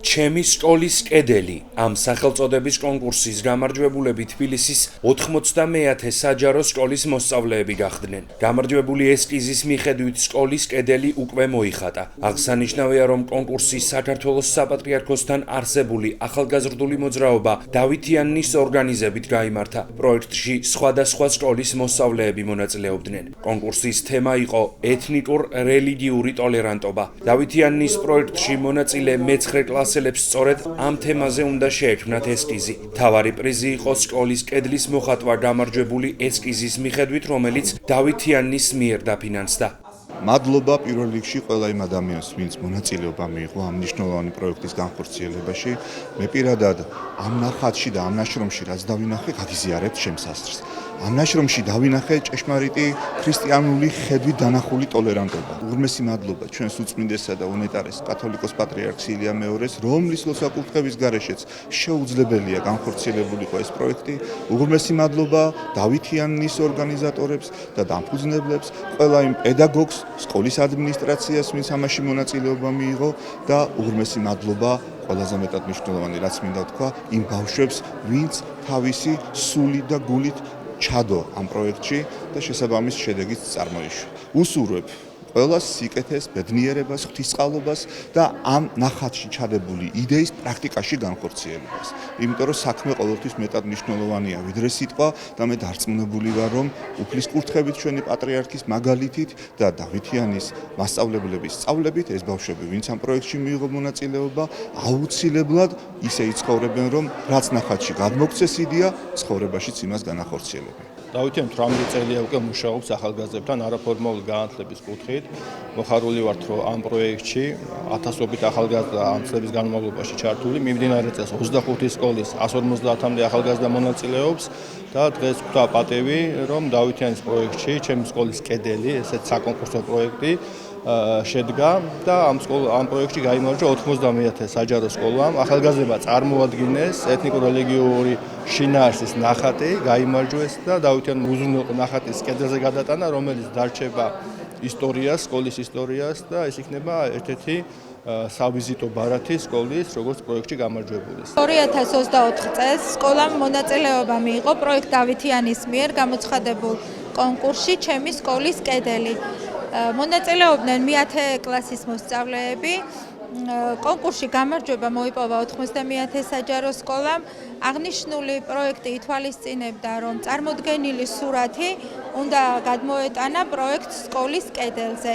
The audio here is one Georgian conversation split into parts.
ჩემი სკოლის კედელი ამ სახელწოდების კონკურსის გამარჯვებულები თბილისის 90-მე საჯარო სკოლის მოსწავლეები გახდნენ. გამარჯვებული ესკიზის მიხედვით სკოლის კედელი უკვე მოიხატა. აღსანიშნავია, რომ კონკურსი საქართველოს საპატრიარქოსთან არსებული ახალგაზრდული მოძრაობა დავითიანის ორგანიზებით გაიმართა. პროექტში სხვადასხვა სკოლის მოსწავლეები მონაწილეობდნენ. კონკურსის თემა იყო ეთნიკურ-რელიგიური ტოლერანტობა. დავითიანის პროექტში მონაწილე მე-9 კლასელებს სწორედ ამ თემაზე უნდა შეექმნათ ესკიზი. მთავარი პრიზი იყო სკოლის კედლის მოხატვა გამარჯვებული ესკიზის მიხედვით, რომელიც დავითიანის მიერ დაფინანსდა. მადლობა პირველ რიგში ყველა იმ ადამიანს, ვინც მონაწილეობა მიიღო ამ მნიშვნელოვანი პროექტის განხორციელებაში. მე პირადად ამ ნახატში და ამ ნაშრომში რაც დავინახე, გაგიზიარებთ შემსასწრს. ამ ნაშრომში დავინახე ჭეშმარიტი ქრისტიანული ხედვით დანახული ტოლერანტობა. უღრმესი მადლობა ჩვენს უწმინდესსა და უნეტარეს კათოლიკოს პატრიარქს ილია მეორეს, რომლის ლოცვა-კურთხევის გარეშეც შეუძლებელია განხორციელებულიყო ეს პროექტი. უღრმესი მადლობა დავითიანის ორგანიზატორებს და დამფუძნებლებს, ყველა იმ პედაგოგს, სკოლის ადმინისტრაციას, ვინც ამაში მონაწილეობა მიიღო და უღრმესი მადლობა ყველაზე მეტად მნიშვნელოვანი, რაც მინდა ვთქვა, იმ ბავშვებს, ვინც თავისი სულით და გულით ჩადო ამ პროექტში და შესაბამის შედეგიც წარმოიშვა. უსურვებ ყველას სიკეთეს, ბედნიერებას, ღვთისწყალობას და ამ ნახატში ჩადებული იდეის პრაქტიკაში განხორციელებას. იმიტომ რომ საქმე ყოველთვის მეტად მნიშვნელოვანია, ვიდრე სიტყვა და მე დარწმუნებული ვარ, რომ უფლის კურთხევით ჩვენი პატრიარქის მაგალითით და დავითიანის მასწავლებლების სწავლებით ეს ბავშვები, ვინც ამ პროექტში მიიღო მონაწილეობა, აუცილებლად ისე იცხოვრებენ, რომ რაც ნახატში გადმოგვცეს იდეა, ცხოვრებაშიც იმას განახორციელებენ. დავითიანი 18 წელია უკვე მუშაობს ახალგაზრდებთან არაფორმალური განათლების კუთხით. მოხარული ვართ, რომ ამ პროექტში ათასობით ახალგაზრდა ამ წლების განმავლობაში ჩართული. მიმდინარე წელს 25 სკოლის 150-მდე ახალგაზრდა მონაწილეობს და დღეს გვხვდა პატევი, რომ დავითიანის პროექტში ჩემი სკოლის კედელი, ესეც საკონკურსო პროექტი შედგა და ამ პროექტში გაიმარჯვა 90-მე საჯარო სკოლამ. ახალგაზრდებმა წარმოადგინეს ეთნიკურ-რელიგიური შინაარსის ნახატი, გაიმარჯვეს და დავითიანი უზრუნველყო ნახატის კედელზე გადატანა, რომელიც დარჩება ისტორიას, სკოლის ისტორიას და ეს იქნება ერთ-ერთი სავიზიტო ბარათი სკოლის, როგორც პროექტში გამარჯვებულის. 2024 წელს სკოლამ მონაწილეობა მიიღო პროექტ დავითიანის მიერ გამოცხადებულ კონკურსში ჩემი სკოლის კედელი. მონაწილეობდნენ მე-10 კლასის მოსწავლეები. კონკურსში გამარჯვება მოიპოვა 90-მე საჯარო სკოლამ. აღნიშნული პროექტი ითვალისწინებდა, რომ წარმოდგენილი სურათი უნდა გადმოეტანა პროექტ სკოლის კედელზე.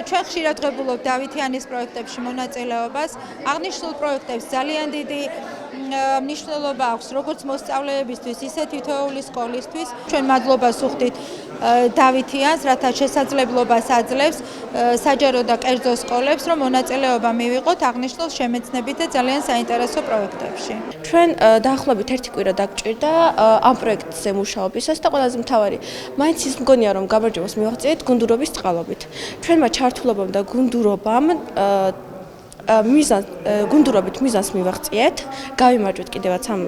ჩვენ ხშირად ვღებულობთ დავითიანის პროექტებში მონაწილეობას. აღნიშნულ პროექტებს ძალიან დიდი მნიშვნელობა აქვს როგორც მოსწავლეებისთვის, ისე თითოეული სკოლისთვის. ჩვენ მადლობას ვუხდით დავითიანს, რათა შესაძლებლობას აძლევს საჯარო და კერძო სკოლებს, რომ მონაწილეობა მივიღოთ აღნიშნულ შემეცნებით და ძალიან საინტერესო პროექტებში. ჩვენ დაახლოებით 1 კვირა დაგჭირდა ამ პროექტზე მუშაობისას და ყველაზე მთავარი, მაინც ის მგონია, რომ გამარჯვებას მივაღწიეთ გუნდურობის წყალობით. ჩვენმა ჩართულობამ და გუნდურობამ გუნდურობით მიზანს მივაღწიეთ, გავიმარჯვეთ კიდევაც ამ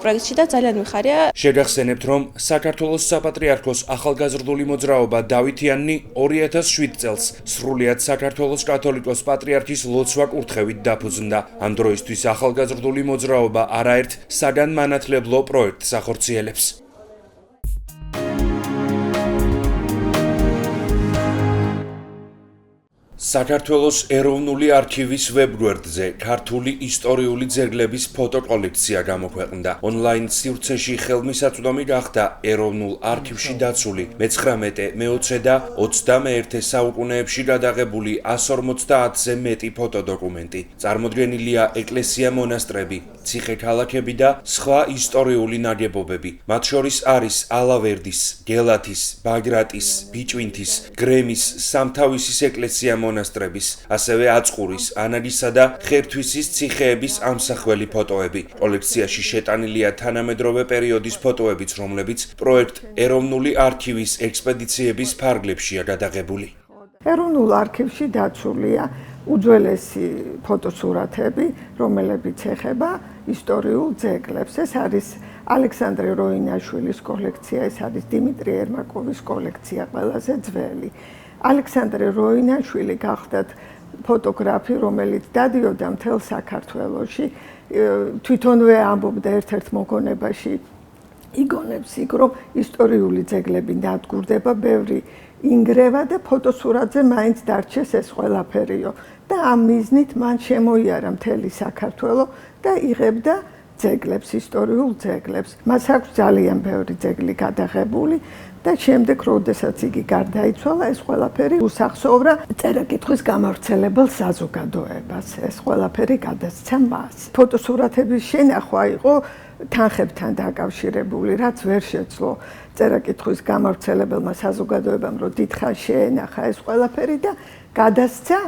პროექტში და ძალიან მიხარია. შეგახსენებთ, რომ საქართველოს საპატრიარქოს ახალგაზრდული მოძრაობა დავითიანი 2007 წელს სრულიად საქართველოს კათოლიკოს პატრიარქის ლოცვა-კურთხევით დაფუძნდა. ამ დროისთვის ახალგაზრდული მოძრაობა არაერთ საგანმანათლებლო პროექტს ახორციელებს. საქართველოს ეროვნული არქივის ვებგვერდზე ქართული ისტორიული ძეგლების ფოტოკოლექცია გამოქვეყნდა. ონლაინ სივრცეში ხელმისაწვდომი გახდა ეროვნულ არქივში დაცული მე-19, მე-20 და 21 საუკუნეებში გადაღებული 150-ზე მეტი ფოტოდოკუმენტი. წარმოდგენილია ეკლესია-მონასტრები, ციხე-ქალაქები და სხვა ისტორიული ნაგებობები. მათ შორის არის ალავერდის, გელათის, ბაგრატის, ბიჭვინთის, გრემის, სამთავისის ეკლესია-მონასტრების, ასევე აწყურის, ანაგისა და ხერთვისის ციხეების ამსახველი ფოტოები. კოლექციაში შეტანილია თანამედროვე პერიოდის ფოტოებიც, რომლებიც პროექტ ეროვნული არქივის ექსპედიციების ფარგლებშია გადაღებული. ეროვნულ არქივში დაცულია უძველესი ფოტოსურათები, რომლებიც ეხება ისტორიულ ძეგლებს. ეს არის ალექსანდრე როინაშვილის კოლექცია, ეს არის დიმიტრი ერმაკოვის კოლექცია, ყველაზე ძველი. ალექსანდრე როინაშვილი გახდათ ფოტოგრაფი, რომელიც დადიოდა მთელ საქართველოში, თვითონვე ამბობდა ერთ-ერთ მოგონებაში იგონებს იქ, რომ ისტორიული ძეგლები დადგურდება, ბევრი ინგრევა და ფოტოსურათზე მაინც დარჩეს ეს ყველაფერიო. და ამ მიზნით მან შემოიარა მთელი საქართველო და იღებდა ძეგლებს, ისტორიულ ძეგლებს. მას აქვს ძალიან ბევრი ძეგლი გადაღებული და შემდეგ, როდესაც იგი გარდაიცვალა, ეს ყველაფერი უსახსოვრა წერა-კითხვის გამავრცელებელ საზოგადოებას. ეს ყველაფერი გადასცა მას. ფოტოსურათების შენახვა იყო თანხებთან დაკავშირებული, რაც ვერ შეძლო წერა-კითხვის გამავრცელებელმა საზოგადოებამ, რომ დიდხანს შეენახა ეს ყველაფერი და გადასცა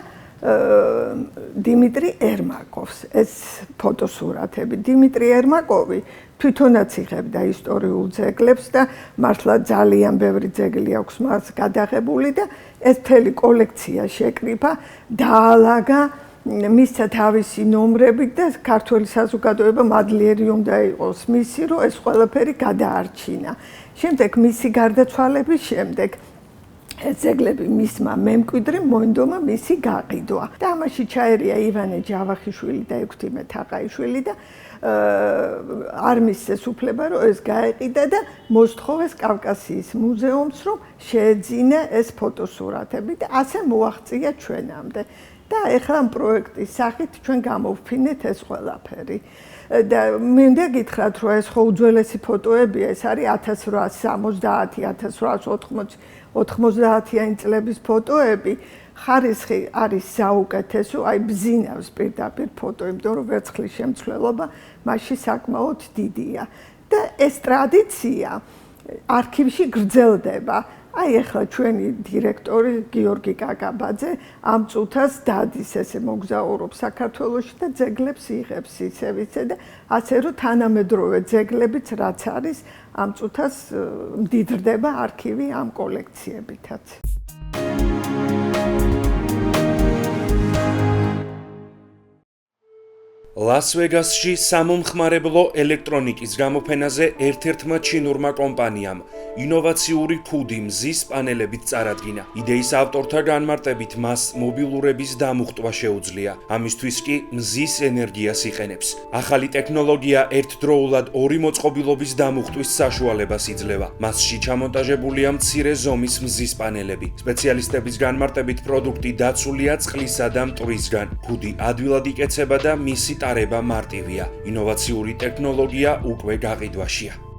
დიმიტრი ერმაკოვს ეს ფოტოსურათები. დიმიტრი ერმაკოვი თვითონაც იღებდა ისტორიულ ძეგლებს და მართლა ძალიან ბევრი ძეგლი აქვს მას გადაღებული და ეს მთელი კოლექცია შეკრიფა, დაალაგა, მისცა თავისი ნომრები და ქართველი საზოგადოება მადლიერი უნდა იყოს მისი, რომ ეს ყველაფერი გადაარჩინა. შემდეგ მისი გარდაცვალების შემდეგ ეს ძეგლები მისმა მემკვიდრე მოინდომა მისი გაყიდვა. და ამაში ჩაერია ივანე ჯავახიშვილი და ექვთიმე თაყაიშვილი და არ მისცეს უფლება, რომ ეს გაეყიდა და მოსთხოვეს კავკასიის მუზეუმს, რომ შეეძინა ეს ფოტოსურათები და ასე მოაღწია ჩვენამდე. და ეხლა ამ პროექტის სახით ჩვენ გამოვფინეთ ეს ყველაფერი. და მე უნდა გითხრათ, რომ ეს ხო უძველესი ფოტოებია, ეს არის 1870-1990-იანი წლების ფოტოები. ხარისხი არის საუკეთესო, აი ბზინავს პირდაპირ ფოტო, იმიტომ რომ ვერცხლის შემცველობა მასში საკმაოდ დიდია. და ეს ტრადიცია არქივში გრძელდება. აი ახლა ჩვენი დირექტორი გიორგი კაკაბაძე ამ წუთას დადის, ესე მოგზაურობს საქართველოში და ძეგლებს იღებს ისევ და ასე რომ თანამედროვე ძეგლებიც რაც არის, ამ წუთას მდიდრდება არქივი ამ კოლექციებითაც. ლას-ვეგასში სამომხმარებლო ელექტრონიკის გამოფენაზე ერთ-ერთმა ჩინურმა კომპანიამ ინოვაციური ქუდი მზის პანელებით წარადგინა. იდეის ავტორთა განმარტებით მას მობილურების დამუხტვა შეუძლია. ამისთვის კი მზის ენერგიას იყენებს. ახალი ტექნოლოგია ერთდროულად ორი მოწყობილობის დამუხტვის საშუალებას იძლევა. მასში ჩამონტაჟებულია მცირე ზომის მზის პანელები. სპეციალისტების განმარტებით პროდუქტი დაცულია წყლისა და მტვრისგან. ქუდი ადვილად იკეცება და მისი ტარება მარტივია. ინოვაციური ტექნოლოგია უკვე გაყიდვაშია.